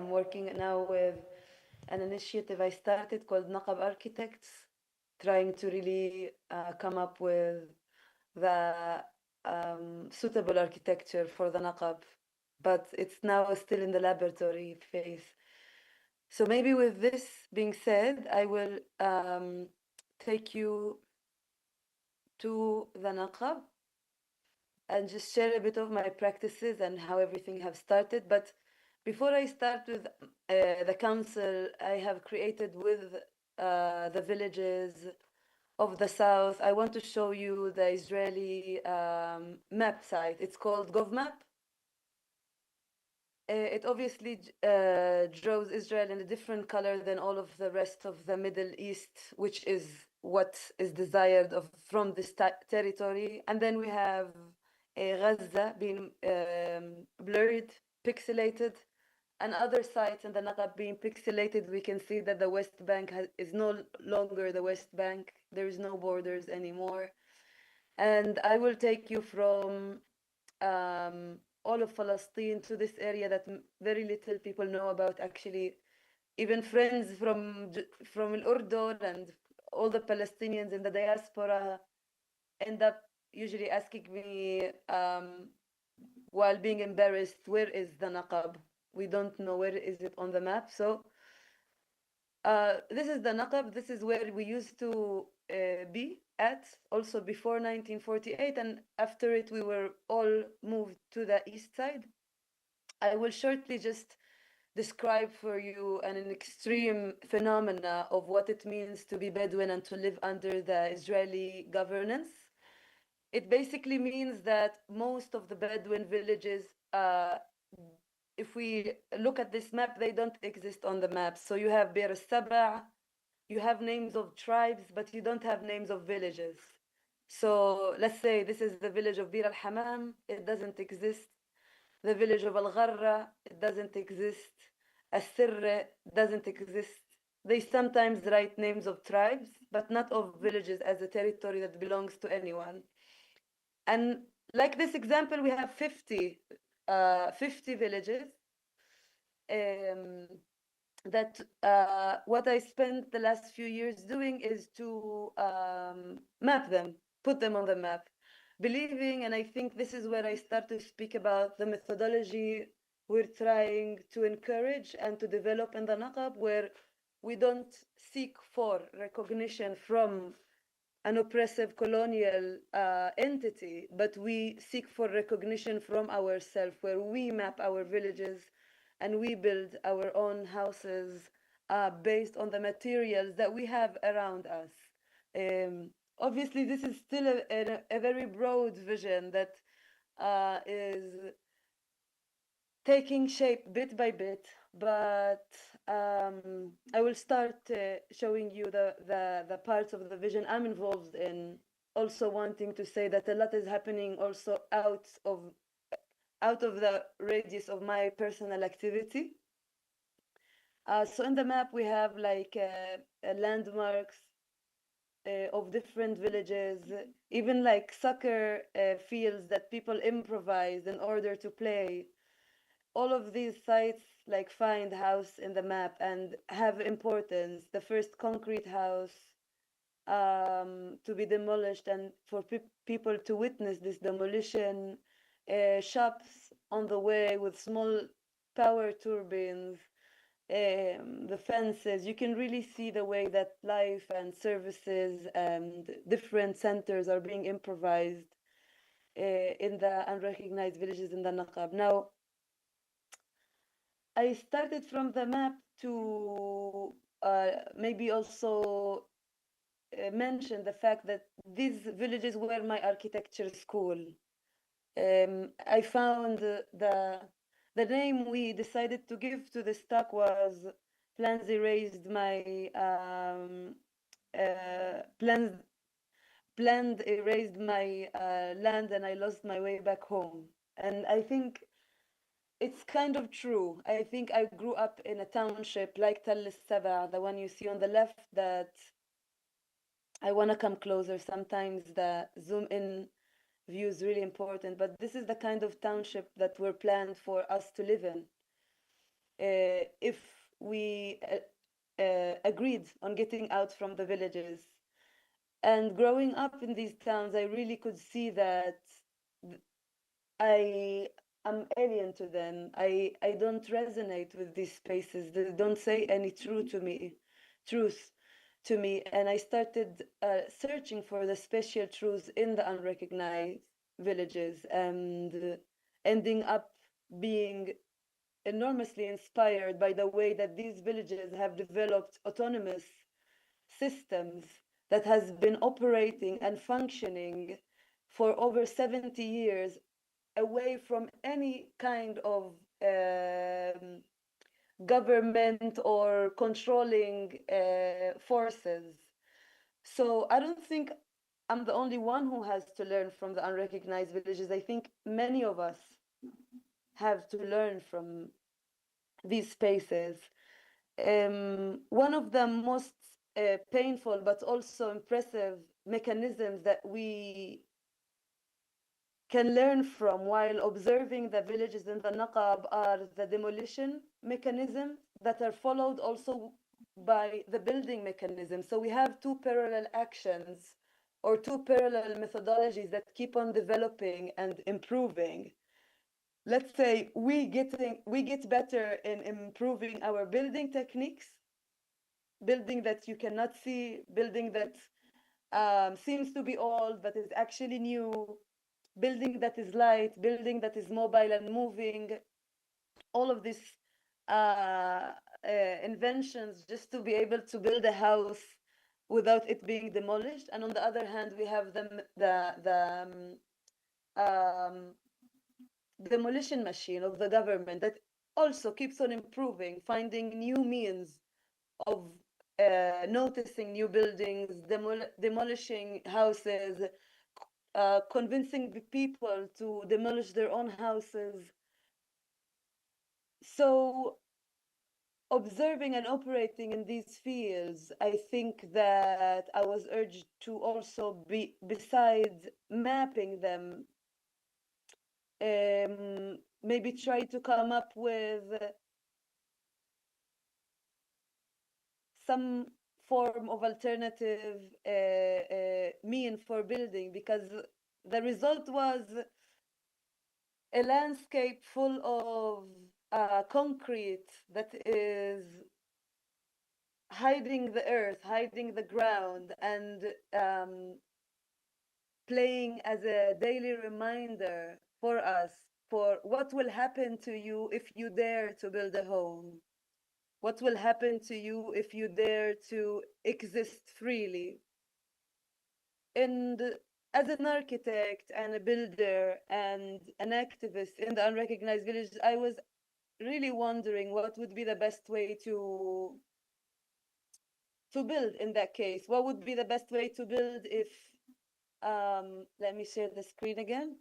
I'm working now with an initiative I started called Naqab Architects, trying to really come up with the suitable architecture for the Naqab, but it's now still in the laboratory phase. So maybe with this being said, I will take you to the Naqab and just share a bit of my practices and how everything have started. But before I start with the council I have created with the villages of the south, I want to show you the Israeli map site. It's called GovMap. It obviously draws Israel in a different color than all of the rest of the Middle East, which is what is desired of from this territory. And then we have Gaza being blurred, pixelated, and other sites in the Naqab being pixelated. We can see that the West Bank is no longer the West Bank. There is no borders anymore. And I will take you from all of Palestine to this area that very little people know about. Actually, even friends from Al Urdun and all the Palestinians in the diaspora end up usually asking me while being embarrassed, where is the Naqab? We don't know where is it on the map. So this is the Naqab. This is where we used to be at also before 1948, and after it we were all moved to the east side. I will shortly just describe for you an extreme phenomena of what it means to be Bedouin and to live under the Israeli governance. It basically means that most of the Bedouin villages, if we look at this map, they don't exist on the map. So you have Bir al-Saba, you have names of tribes, but you don't have names of villages. So let's say this is the village of Bir al-Hamam, it doesn't exist. The village of Al-Gharra, it doesn't exist. Al-Sirre doesn't exist. They sometimes write names of tribes, but not of villages as a territory that belongs to anyone. And like this example, we have 50 villages that what I spent the last few years doing is to map them, put them on the map, believing, and I think this is where I start to speak about the methodology we're trying to encourage and to develop in the Naqab, where we don't seek for recognition from an oppressive colonial entity, but we seek for recognition from ourselves, where we map our villages and we build our own houses based on the materials that we have around us. Obviously, this is still a very broad vision that is taking shape bit by bit, but I will start showing you the parts of the vision I'm involved in. Also wanting to say that a lot is happening also out of the radius of my personal activity. So in the map we have like landmarks of different villages, even like soccer fields that people improvise in order to play. All of these sites like find house in the map and have importance. The first concrete house to be demolished and for people to witness this demolition, shops on the way with small power turbines, the fences. You can really see the way that life and services and different centers are being improvised in the unrecognized villages in the Naqab. Now, I started from the map to maybe also mention the fact that these villages were my architecture school. I found the name we decided to give to the stock was plans erased my plans planned erased my land and I lost my way back home. And I think it's kind of true. I think I grew up in a township like Tal Saba, the one you see on the left, that I want to come closer. Sometimes the zoom in view is really important, but this is the kind of township that were planned for us to live in. if we agreed on getting out from the villages. And growing up in these towns, I really could see that I am alien to them. I don't resonate with these spaces. They don't say any truth to me. And I started searching for the special truths in the unrecognized villages, and ending up being enormously inspired by the way that these villages have developed autonomous systems that has been operating and functioning for over 70 years, away from any kind of government or controlling forces. So I don't think I'm the only one who has to learn from the unrecognized villages. I think many of us have to learn from these spaces. One of the most painful but also impressive mechanisms that we can learn from while observing the villages in the Naqab are the demolition mechanisms that are followed also by the building mechanism. So we have two parallel actions or two parallel methodologies that keep on developing and improving. Let's say we get better in improving our building techniques, building that you cannot see, building that seems to be old but is actually new, building that is light, building that is mobile and moving, all of these uh, inventions just to be able to build a house without it being demolished. And on the other hand, we have the demolition machine of the government that also keeps on improving, finding new means of noticing new buildings, demolishing houses, convincing the people to demolish their own houses. So observing and operating in these fields, I think that I was urged to also be, besides mapping them, maybe try to come up with some form of alternative mean for building, because the result was a landscape full of concrete that is hiding the earth, hiding the ground, and playing as a daily reminder for us for what will happen to you if you dare to build a home. What will happen to you if you dare to exist freely? And as an architect and a builder and an activist in the unrecognized villages, I was really wondering what would be the best way to build in that case. What would be the best way to build if let me share the screen again.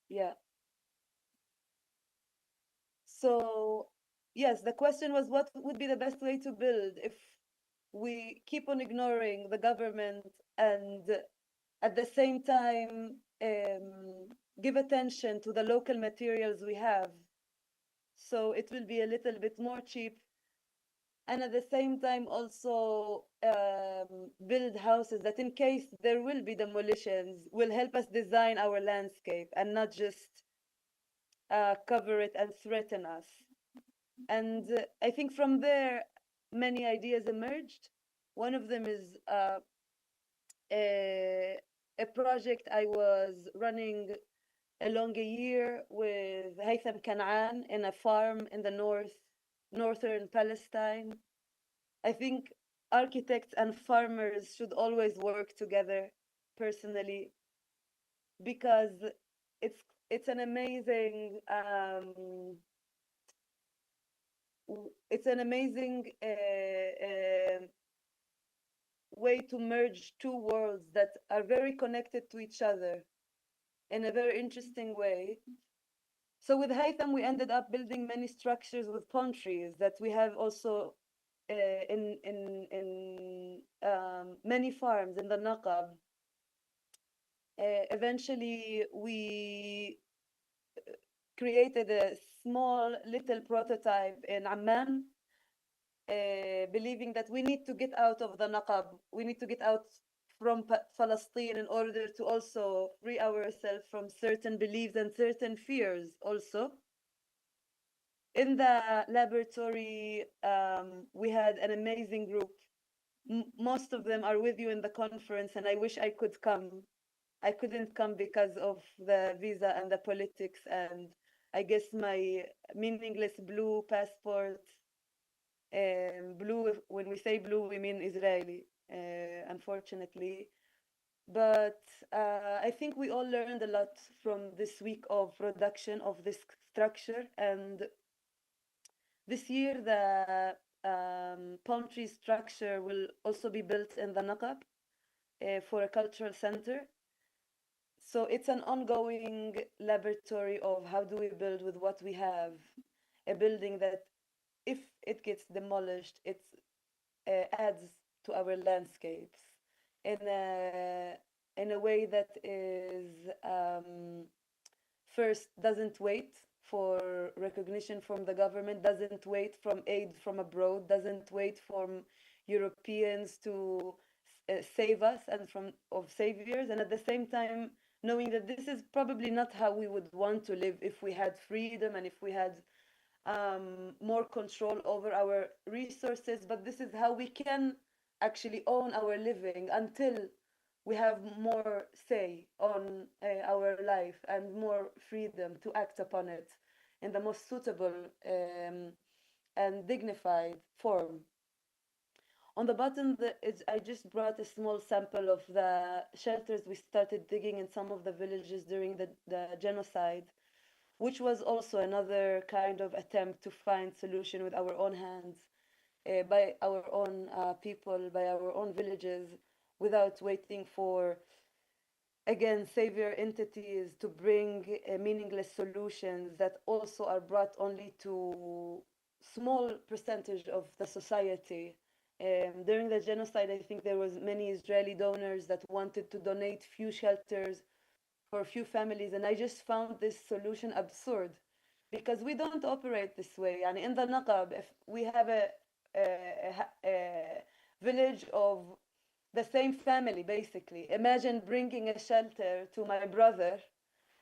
Yeah. So yes, the question was what would be the best way to build if we keep on ignoring the government and at the same time give attention to the local materials we have, so it will be a little bit more cheap, and at the same time also build houses that in case there will be demolitions will help us design our landscape and not just cover it and threaten us. And I think from there many ideas emerged. One of them is a project I was running along a year with Haytham Kanaan in a farm in the northern Palestine. I think architects and farmers should always work together, personally, because it's an amazing it's an amazing way to merge two worlds that are very connected to each other in a very interesting way. So with Haytham, we ended up building many structures with palm trees that we have also in many farms in the Naqab. Eventually, we created a small little prototype in Amman, believing that we need to get out of the naqab, we need to get out from Palestine in order to also free ourselves from certain beliefs and certain fears also. In the laboratory, we had an amazing group. Most of them are with you in the conference, and I wish I could come. I couldn't come because of the visa and the politics, and I guess my meaningless blue passport. Blue, when we say blue, we mean Israeli, unfortunately. But I think we all learned a lot from this week of production of this structure. And this year, the palm tree structure will also be built in the Naqab for a cultural center. So it's an ongoing laboratory of how do we build with what we have, a building that if it gets demolished, it adds to our landscapes in a way that is first doesn't wait for recognition from the government, doesn't wait from aid from abroad, doesn't wait from Europeans to save us and from of saviors, and at the same time knowing that this is probably not how we would want to live if we had freedom and if we had more control over our resources, but this is how we can actually own our living until we have more say on our life and more freedom to act upon it in the most suitable and dignified form. On the bottom, I just brought a small sample of the shelters we started digging in some of the villages during the genocide, which was also another kind of attempt to find solution with our own hands, by our own people, by our own villages, without waiting for, again, savior entities to bring meaningless solutions that also are brought only to small percentage of the society. During the genocide, I think there was many Israeli donors that wanted to donate few shelters for a few families, and I just found this solution absurd because we don't operate this way. And in the Naqab, if we have a village of the same family, basically, imagine bringing a shelter to my brother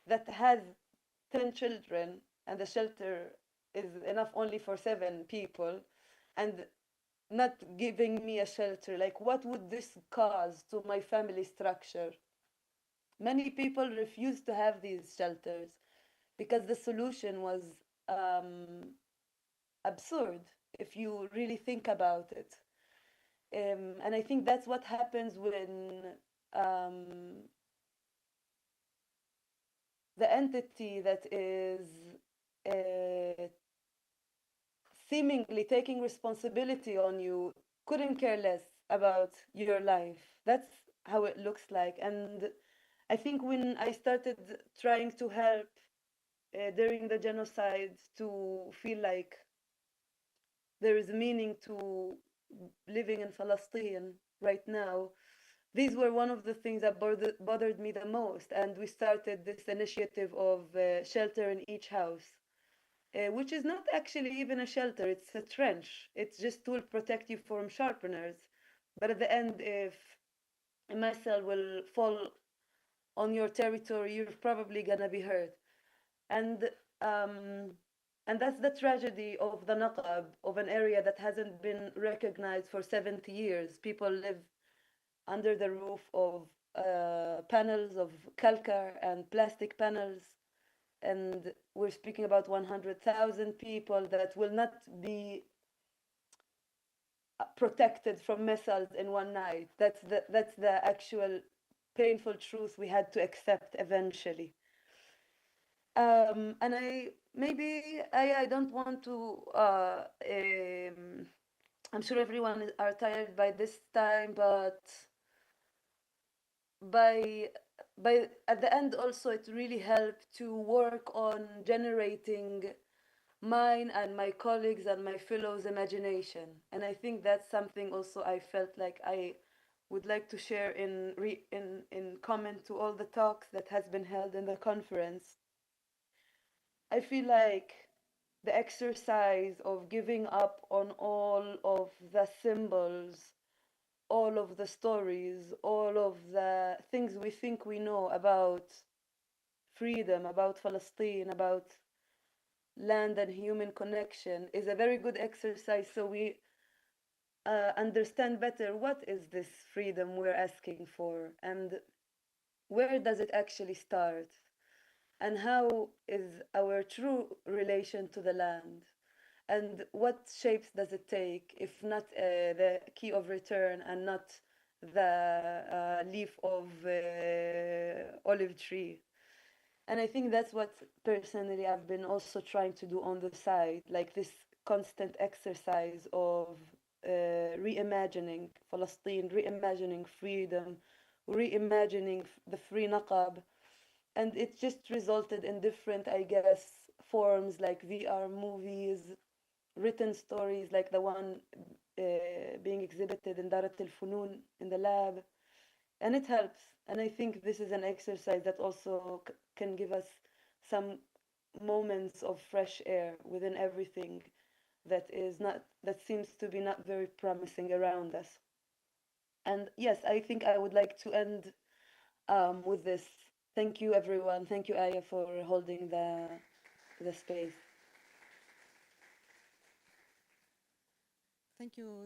that has 10 children, and the shelter is enough only for 7 people, and not giving me a shelter. Like, what would this cause to my family structure? Many people refused to have these shelters because the solution was um, absurd if you really think about it. And I think that's what happens when um, the entity that is uh, seemingly taking responsibility on you couldn't care less about your life. That's how it looks like. And I think when I started trying to help during the genocide to feel like there is meaning to living in Palestine right now, these were one of the things that bothered me the most. And we started this initiative of shelter in each house, which is not actually even a shelter, it's a trench. It's just to protect you from sharpeners. But at the end, if a missile will fall on your territory, you're probably gonna be hurt. And um, and that's the tragedy of the Naqab, of an area that hasn't been recognized for 70 years. People live under the roof of panels of calcar and plastic panels, and we're speaking about 100,000 people that will not be protected from missiles in one night. That's the actual painful truth we had to accept eventually. And I don't want to. I'm sure everyone are tired by this time, but by at the end also it really helped to work on generating mine and my colleagues and my fellows imagination, and I think that's something also I felt like I would like to share in comment to all the talks that has been held in the conference. I feel like the exercise of giving up on all of the symbols, all of the stories, all of the things we think we know about freedom, about Palestine, about land and human connection is a very good exercise so we understand better what is this freedom we're asking for and where does it actually start and how is our true relation to the land and what shapes does it take if not the key of return and not the leaf of olive tree. And I think that's what personally I've been also trying to do on the side, like this constant exercise of reimagining Palestine, reimagining freedom, reimagining the free Naqab. And it just resulted in different, I guess, forms like VR movies, written stories like the one being exhibited in Darat al Funun in the lab, and it helps. And I think this is an exercise that also can give us some moments of fresh air within everything that seems to be not very promising around us. And yes, I think I would like to end with this. Thank you, everyone. Thank you, Aya, for holding the space. Thank you.